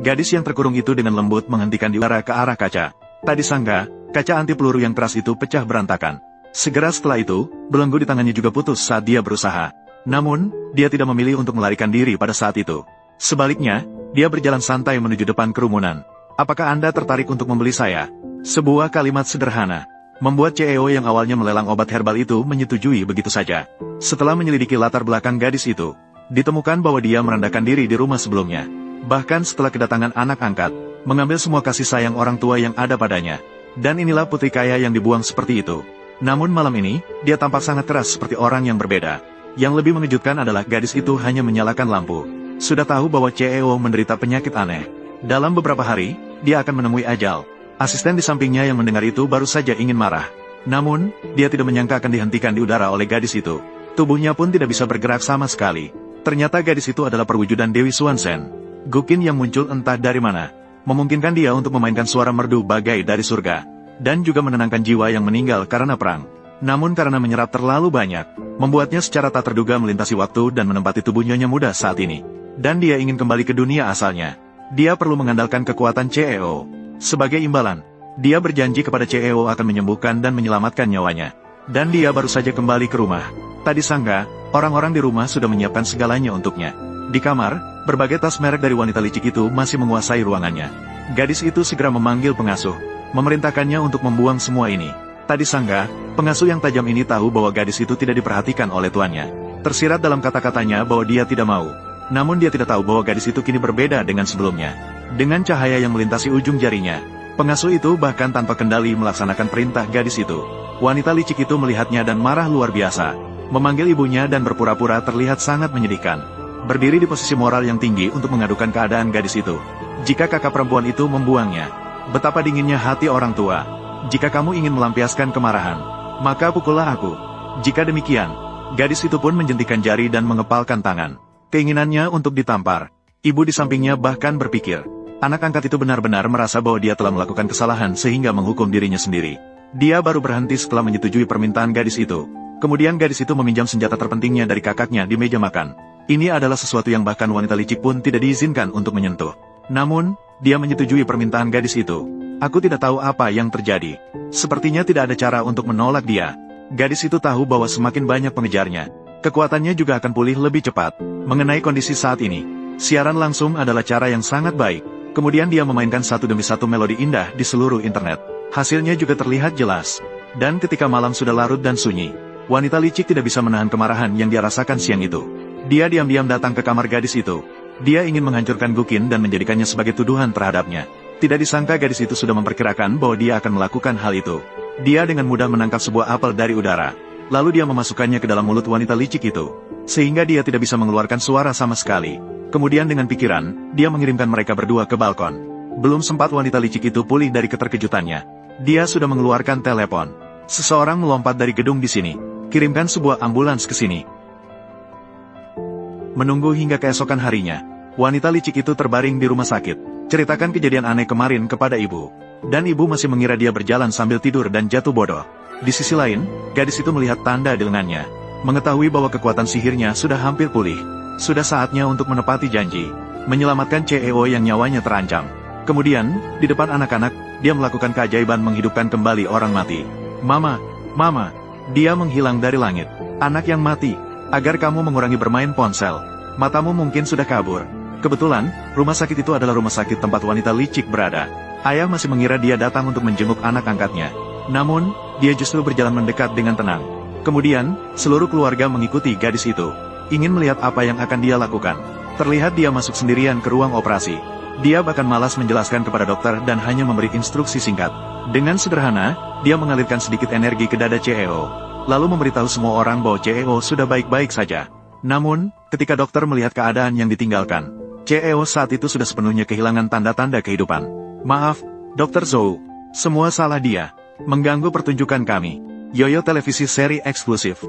Gadis yang terkurung itu dengan lembut menghentikan di udara ke arah kaca. Tak disangka, kaca anti peluru yang keras itu pecah berantakan. Segera setelah itu, belenggu di tangannya juga putus saat dia berusaha. Namun, dia tidak memilih untuk melarikan diri pada saat itu. Sebaliknya, dia berjalan santai menuju depan kerumunan. "Apakah Anda tertarik untuk membeli saya?" Sebuah kalimat sederhana membuat CEO yang awalnya melelang obat herbal itu menyetujui begitu saja. Setelah menyelidiki latar belakang gadis itu, ditemukan bahwa dia merendahkan diri di rumah sebelumnya. Bahkan setelah kedatangan anak angkat, mengambil semua kasih sayang orang tua yang ada padanya. Dan inilah putri kaya yang dibuang seperti itu. Namun malam ini, dia tampak sangat keras seperti orang yang berbeda. Yang lebih mengejutkan adalah gadis itu hanya menyalakan lampu. Sudah tahu bahwa CEO menderita penyakit aneh. Dalam beberapa hari, dia akan menemui ajal. Asisten di sampingnya yang mendengar itu baru saja ingin marah. Namun, dia tidak menyangka akan dihentikan di udara oleh gadis itu. Tubuhnya pun tidak bisa bergerak sama sekali. Ternyata gadis itu adalah perwujudan Dewi Swansen. Gukin yang muncul entah dari mana, memungkinkan dia untuk memainkan suara merdu bagai dari surga, dan juga menenangkan jiwa yang meninggal karena perang. Namun karena menyerap terlalu banyak, membuatnya secara tak terduga melintasi waktu dan menempati tubuh Nyonya Muda saat ini. Dan dia ingin kembali ke dunia asalnya. Dia perlu mengandalkan kekuatan CEO. Sebagai imbalan, dia berjanji kepada CEO akan menyembuhkan dan menyelamatkan nyawanya. Dan dia baru saja kembali ke rumah. Tak disangka, orang-orang di rumah sudah menyiapkan segalanya untuknya. Di kamar, berbagai tas merek dari wanita licik itu masih menguasai ruangannya. Gadis itu segera memanggil pengasuh, memerintahkannya untuk membuang semua ini. Tak disangka, pengasuh yang tajam ini tahu bahwa gadis itu tidak diperhatikan oleh tuannya. Tersirat dalam kata-katanya bahwa dia tidak mau. Namun dia tidak tahu bahwa gadis itu kini berbeda dengan sebelumnya. Dengan cahaya yang melintasi ujung jarinya, pengasuh itu bahkan tanpa kendali melaksanakan perintah gadis itu. Wanita licik itu melihatnya dan marah luar biasa. Memanggil ibunya dan berpura-pura terlihat sangat menyedihkan. Berdiri di posisi moral yang tinggi untuk mengadukan keadaan gadis itu. Jika kakak perempuan itu membuangnya, betapa dinginnya hati orang tua. Jika kamu ingin melampiaskan kemarahan, maka pukullah aku. Jika demikian, gadis itu pun menjentikan jari dan mengepalkan tangan. Keinginannya untuk ditampar. Ibu di sampingnya bahkan berpikir, anak angkat itu benar-benar merasa bahwa dia telah melakukan kesalahan sehingga menghukum dirinya sendiri. Dia baru berhenti setelah menyetujui permintaan gadis itu. Kemudian gadis itu meminjam senjata terpentingnya dari kakaknya di meja makan. Ini adalah sesuatu yang bahkan wanita licik pun tidak diizinkan untuk menyentuh. Namun, dia menyetujui permintaan gadis itu. Aku tidak tahu apa yang terjadi. Sepertinya tidak ada cara untuk menolak dia. Gadis itu tahu bahwa semakin banyak pengejarnya, kekuatannya juga akan pulih lebih cepat. Mengenai kondisi saat ini, siaran langsung adalah cara yang sangat baik. Kemudian dia memainkan satu demi satu melodi indah di seluruh internet. Hasilnya juga terlihat jelas. Dan ketika malam sudah larut dan sunyi, wanita licik tidak bisa menahan kemarahan yang dia rasakan siang itu. Dia diam-diam datang ke kamar gadis itu. Dia ingin menghancurkan Gukin dan menjadikannya sebagai tuduhan terhadapnya. Tidak disangka gadis itu sudah memperkirakan bahwa dia akan melakukan hal itu. Dia dengan mudah menangkap sebuah apel dari udara. Lalu dia memasukkannya ke dalam mulut wanita licik itu. Sehingga dia tidak bisa mengeluarkan suara sama sekali. Kemudian dengan pikiran, dia mengirimkan mereka berdua ke balkon. Belum sempat wanita licik itu pulih dari keterkejutannya, dia sudah mengeluarkan telepon. "Seseorang melompat dari gedung di sini. Kirimkan sebuah ambulans ke sini." Menunggu hingga keesokan harinya, wanita licik itu terbaring di rumah sakit. Ceritakan kejadian aneh kemarin kepada ibu. Dan ibu masih mengira dia berjalan sambil tidur dan jatuh bodoh. Di sisi lain, gadis itu melihat tanda di lengannya. Mengetahui bahwa kekuatan sihirnya sudah hampir pulih. Sudah saatnya untuk menepati janji. Menyelamatkan CEO yang nyawanya terancam. Kemudian, di depan anak-anak, dia melakukan keajaiban menghidupkan kembali orang mati. Mama, dia menghilang dari langit. Anak yang mati. Agar kamu mengurangi bermain ponsel. Matamu mungkin sudah kabur. Kebetulan, rumah sakit itu adalah rumah sakit tempat wanita licik berada. Ayah masih mengira dia datang untuk menjenguk anak angkatnya. Namun, dia justru berjalan mendekat dengan tenang. Kemudian, seluruh keluarga mengikuti gadis itu. Ingin melihat apa yang akan dia lakukan. Terlihat dia masuk sendirian ke ruang operasi. Dia bahkan malas menjelaskan kepada dokter dan hanya memberi instruksi singkat. Dengan sederhana, dia mengalirkan sedikit energi ke dada CEO. Lalu memberitahu semua orang bahwa CEO sudah baik-baik saja. Namun, ketika dokter melihat keadaan yang ditinggalkan, CEO saat itu sudah sepenuhnya kehilangan tanda-tanda kehidupan. "Maaf, Dr. Zhou. Semua salah dia. Mengganggu pertunjukan kami. Yoyo televisi seri eksklusif.